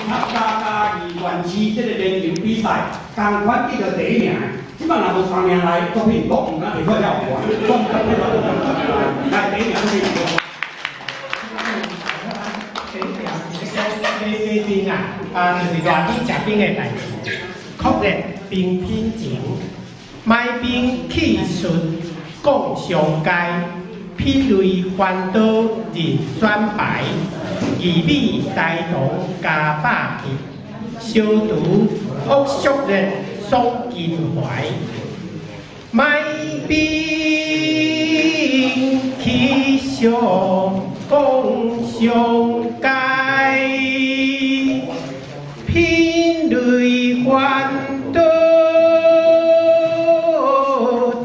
嘉义县市这个联球比赛，同款得到第1名。即摆若无3年来作品，我唔敢提出了我，来第1名是。这边就是热天食冰的代志，酷热冰品情，买冰气顺讲上街，品类烦恼人选牌，义美大同加百吉，消毒恶俗热爽襟怀，买冰气上讲上街。 品类烦恼，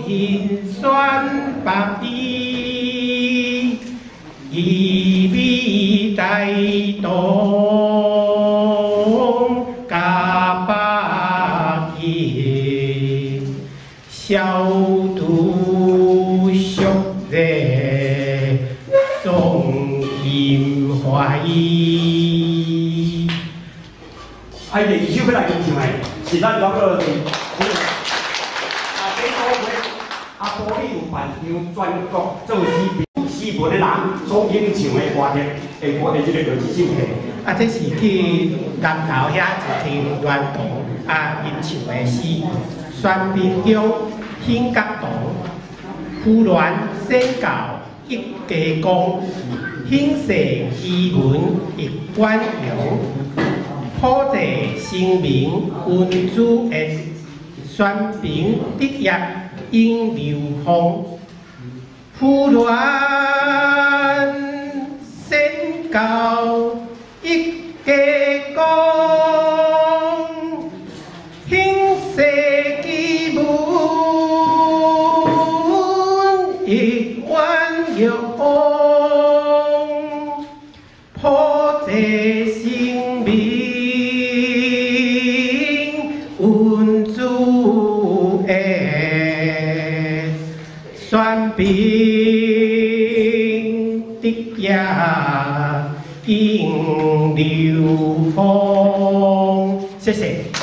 人选百依，义美大同加百吉，消毒暑热爽襟怀。 啊，第2首要来演唱的，是咱嗰个阿波利有办张全国做4本的人所演唱的歌曲，我哋这个就是首歌。啊，这是去南投遐一天乱动演唱的诗，宣明宫兴角图，忽然宣告一家公，兴世奇文一关阳。 普地声名温主宴，宣平得业应流风。忽然宣告一家公，兴世奇文一万阳。普地声名。 温主宴，宣平得业应流风。谢谢。